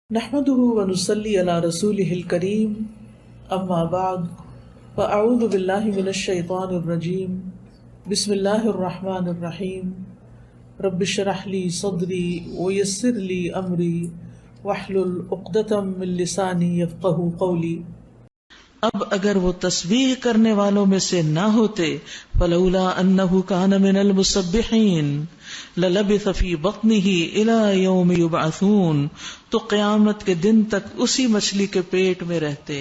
نحمده ونصلي على رسوله الكريم اما بعد فاعوذ بالله من الشيطان الرجيم بسم الله الرحمن الرحيم رب اشرح لي صدري ويسر لي امري واحلل عقدة من لساني يفقهوا قولي۔ اب اگر وہ تسبیح کرنے والوں میں سے نہ ہوتے فلولا انه كان من المسبحين للبث في بطنه الى يوم يبعثون، تو قیامت کے دن تک اسی مچھلی کے پیٹ میں رہتے۔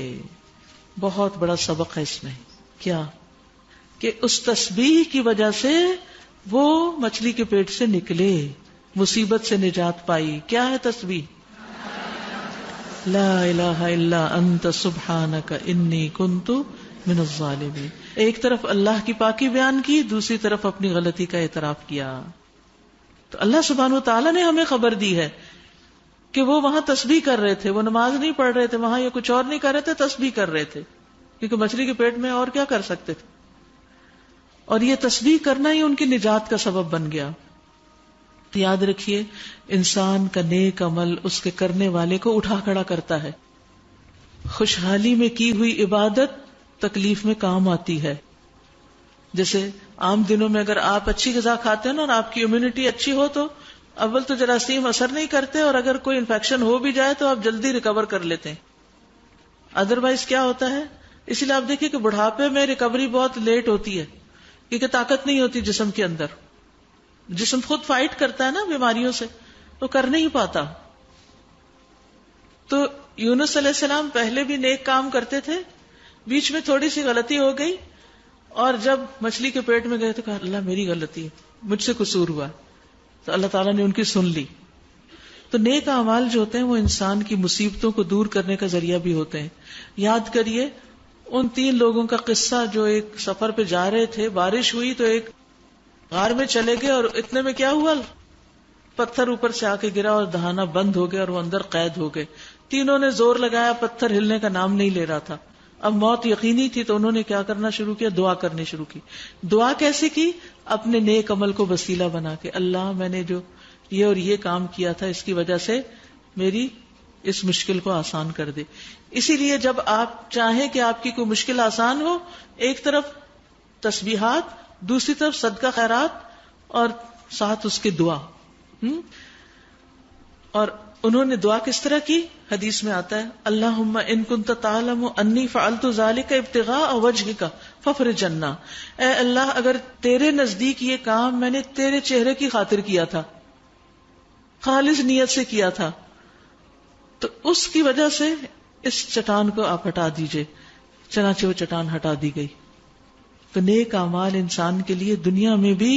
بہت بڑا سبق ہے اس میں، کیا کہ اس تسبیح کی وجہ سے وہ مچھلی کے پیٹ سے نکلے، مصیبت سے نجات پائی۔ کیا ہے تسبیح؟ لا الہ الا انت سبحانک انی کنت من الظالمین۔ ایک طرف اللہ کی پاکی بیان کی، دوسری طرف اپنی غلطی کا اعتراف کیا۔ تو اللہ سبحانہ و تعالیٰ نے ہمیں خبر دی ہے کہ وہ وہاں تسبیح کر رہے تھے، وہ نماز نہیں پڑھ رہے تھے وہاں، یا کچھ اور نہیں کر رہے تھے، تسبیح کر رہے تھے، کیونکہ مچھلی کے پیٹ میں اور کیا کر سکتے تھے، اور یہ تسبیح کرنا ہی ان کی نجات کا سبب بن گیا۔ یاد رکھیے، انسان کا نیک عمل اس کے کرنے والے کو اٹھا کھڑا کرتا ہے۔ خوشحالی میں کی ہوئی عبادت تکلیف میں کام آتی ہے۔ جیسے عام دنوں میں اگر آپ اچھی غذا کھاتے ہیں نا اور آپ کی امیونٹی اچھی ہو تو اول تو جراثیم اثر نہیں کرتے، اور اگر کوئی انفیکشن ہو بھی جائے تو آپ جلدی ریکور کر لیتے ہیں۔ ادروائز کیا ہوتا ہے؟ اسی لیے آپ دیکھیے کہ بڑھاپے میں ریکوری بہت لیٹ ہوتی ہے، کیونکہ طاقت نہیں ہوتی جسم کے اندر، جسم خود فائٹ کرتا ہے نا بیماریوں سے، تو کر نہیں پاتا۔ تو یونس علیہ السلام پہلے بھی نیک کام کرتے تھے، بیچ میں تھوڑی سی غلطی ہو گئی، اور جب مچھلی کے پیٹ میں گئے تو کہا اللہ میری غلطی ہے، مجھ سے قصور ہوا، تو اللہ تعالیٰ نے ان کی سن لی۔ تو نیک اعمال جو ہوتے ہیں وہ انسان کی مصیبتوں کو دور کرنے کا ذریعہ بھی ہوتے ہیں۔ یاد کریے ان 3 لوگوں کا قصہ جو ایک سفر پہ جا رہے تھے، بارش ہوئی تو ایک غار میں چلے گئے، اور اتنے میں کیا ہوا، پتھر اوپر سے آ کے گرا اور دہانا بند ہو گیا اور وہ اندر قید ہو گئے۔ تینوں نے زور لگایا، پتھر ہلنے کا نام نہیں لے رہا تھا۔ اب موت یقینی تھی تو انہوں نے کیا کرنا شروع کیا؟ دعا کرنی شروع کی۔ دعا کیسے کی؟ اپنے نیک عمل کو وسیلہ بنا کے، اللہ میں نے جو یہ اور یہ کام کیا تھا اس کی وجہ سے میری اس مشکل کو آسان کر دے۔ اسی لیے جب آپ چاہیں کہ آپ کی کوئی مشکل آسان ہو، ایک طرف تسبیحات، دوسری طرف صدقہ خیرات، اور ساتھ اس کی دعا۔ اور انہوں نے دعا کس طرح کی؟ حدیث میں آتا ہے اللہم ان کنت تعلم انی فعلت ذلک ابتغاء وجہک فافرج عنا۔ اے اللہ اگر تیرے نزدیک یہ کام میں نے تیرے چہرے کی خاطر کیا تھا، خالص نیت سے کیا تھا، تو اس کی وجہ سے اس چٹان کو آپ ہٹا دیجئے۔ چنانچہ وہ چٹان ہٹا دی گئی۔ تو نیک اعمال انسان کے لیے دنیا میں بھی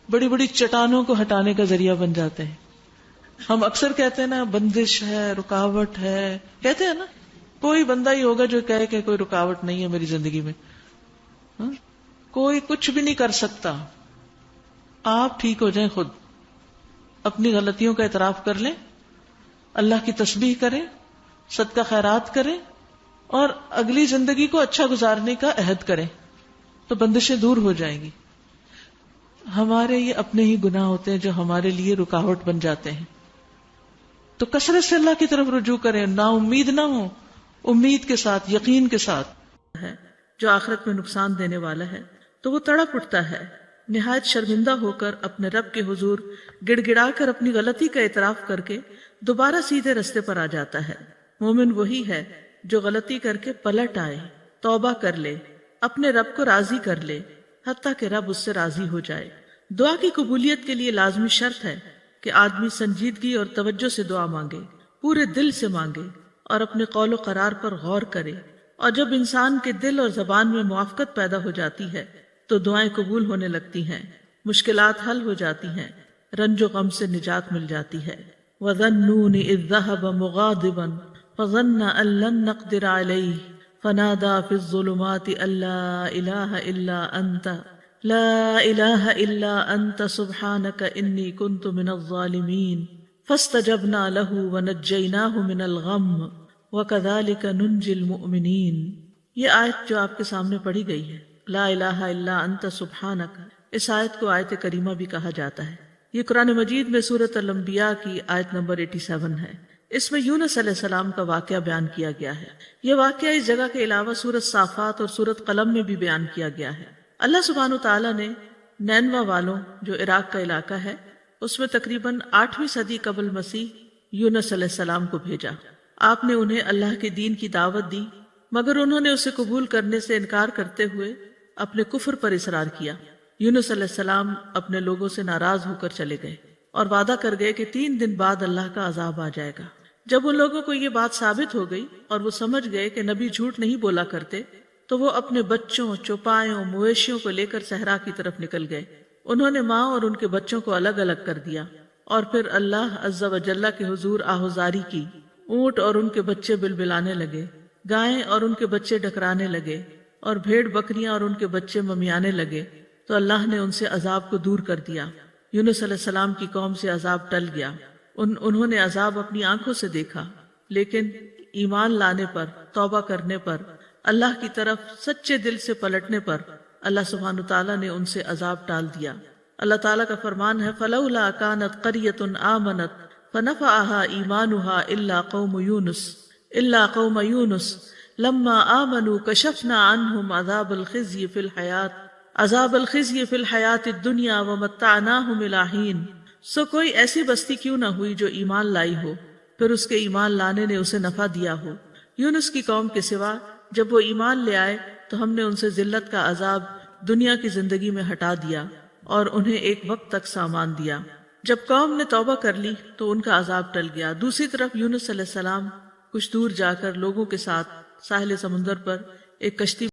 بڑی بڑی چٹانوں کو ہٹانے کا ذریعہ بن جاتے ہیں۔ ہم اکثر کہتے ہیں نا بندش ہے، رکاوٹ ہے، کہتے ہیں نا، کوئی بندہ ہی ہوگا جو کہے کہ کوئی رکاوٹ نہیں ہے میری زندگی میں، کوئی کچھ بھی نہیں کر سکتا۔ آپ ٹھیک ہو جائیں، خود اپنی غلطیوں کا اعتراف کر لیں، اللہ کی تسبیح کریں، صدقہ خیرات کریں، اور اگلی زندگی کو اچھا گزارنے کا عہد کریں، تو بندشیں دور ہو جائیں گی۔ ہمارے یہ اپنے ہی گناہ ہوتے ہیں جو ہمارے لیے رکاوٹ بن جاتے ہیں۔ تو کثرت سے اللہ کی طرف رجوع کریں، نا امید نہ ہو، امید کے ساتھ، یقین کے ساتھ ہے جو آخرت میں نقصان دینے والا ہے تو وہ تڑپ اٹھتا ہے، نہایت شرمندہ ہو کر اپنے رب کے حضور گڑ گڑا کر اپنی غلطی کا اعتراف کر کے دوبارہ سیدھے رستے پر آ جاتا ہے۔ مومن وہی ہے جو غلطی کر کے پلٹ آئے، توبہ کر لے، اپنے رب کو راضی کر لے، حتیٰ کہ رب اس سے راضی ہو جائے۔ دعا کی قبولیت کے لیے لازمی شرط ہے کہ آدمی سنجیدگی اور توجہ سے دعا مانگے، پورے دل سے مانگے، اور اپنے قول و قرار پر غور کرے۔ اور جب انسان کے دل اور زبان میں موافقت پیدا ہو جاتی ہے تو دعائیں قبول ہونے لگتی ہیں، مشکلات حل ہو جاتی ہیں، رنج و غم سے نجات مل جاتی ہے۔ وَظَنُّونِ إِذْ ذَهَبَ مُغَاضِبًا فَظَنَّ أَن لَّن نَّقْدِرَ عَلَيْهِ فَنَادَىٰ فِي الظُّلُمَاتِ أَن لَّا إِلَٰهَ إِلَّا أَنتَ لا الہ الا انت سبحانک انی کنت من الظالمین فاستجبنا له ونجیناہ من الغم وکذالک ننجی المؤمنین۔ یہ آیت جو آپ کے سامنے پڑھی گئی ہے، لا الہ الا انت سبحانک، اس آیت کو آیت کریمہ بھی کہا جاتا ہے۔ یہ قرآن مجید میں سورۃ الانبیاء کی آیت نمبر 87 ہے۔ اس میں یونس علیہ السلام کا واقعہ بیان کیا گیا ہے۔ یہ واقعہ اس جگہ کے علاوہ سورۃ صافات اور سورۃ قلم میں بھی بیان کیا گیا ہے۔ اللہ سبحانہ تعالیٰ نے نینوا والوں جو عراق کا علاقہ ہے اس میں تقریباً 8ویں صدی قبل مسیح یونس علیہ السلام کو بھیجا۔ آپ نے انہیں اللہ کے دین کی دعوت دی، مگر انہوں نے اسے قبول کرنے سے انکار کرتے ہوئے اپنے کفر پر اصرار کیا۔ یونس علیہ السلام اپنے لوگوں سے ناراض ہو کر چلے گئے اور وعدہ کر گئے کہ 3 دن بعد اللہ کا عذاب آ جائے گا۔ جب ان لوگوں کو یہ بات ثابت ہو گئی اور وہ سمجھ گئے کہ نبی جھوٹ نہیں بولا کرتے، تو وہ اپنے بچوں، چوپایوں، مویشیوں کو لے کر صحرا کی طرف نکل گئے۔ انہوں نے ماں اور ان کے بچوں کو الگ الگ کر دیا اور پھر اللہ عز و جل کے حضور آہوزاری کی۔ اونٹ اور ان کے بچے بلبلانے لگے، گائیں اور ان کے بچے ڈکرانے لگے، اور بھیڑ بکریاں اور ان کے بچے ممیانے لگے، تو اللہ نے ان سے عذاب کو دور کر دیا۔ یونس علیہ السلام کی قوم سے عذاب ٹل گیا۔ انہوں نے عذاب اپنی آنکھوں سے دیکھا، لیکن ایمان لانے پر، توبہ کرنے پر، اللہ کی طرف سچے دل سے پلٹنے پر اللہ سبحانہ تعالیٰ نے ان سے عذاب ٹال دیا۔ اللہ تعالیٰ کا فرمان ہے فَلَوْلَا كَانَتْ قَرْيَةٌ آمَنَتْ فَنَفَعَهَا إِيمَانُهَا إِلَّا قَوْمَ يُونُسَ لَمَّا آمَنُوا كَشَفْنَا عَنْهُمْ عَذَابَ الْخِزْيِ فِي الْحَيَاةِ الدُّنْيَا وَمَتَّعْنَاهُمْ إِلَىٰ حِينٍ۔ سو کوئی ایسی بستی کیوں نہ ہوئی جو ایمان لائی ہو، پھر اس کے ایمان لانے نے اسے نفع دیا ہو۔ یونس کی قوم کے سوا جب وہ ایمان لے آئے تو ہم نے ان سے ذلت کا عذاب دنیا کی زندگی میں ہٹا دیا اور انہیں ایک وقت تک سامان دیا۔ جب قوم نے توبہ کر لی تو ان کا عذاب ٹل گیا۔ دوسری طرف یونس علیہ السلام کچھ دور جا کر لوگوں کے ساتھ ساحل سمندر پر ایک کشتی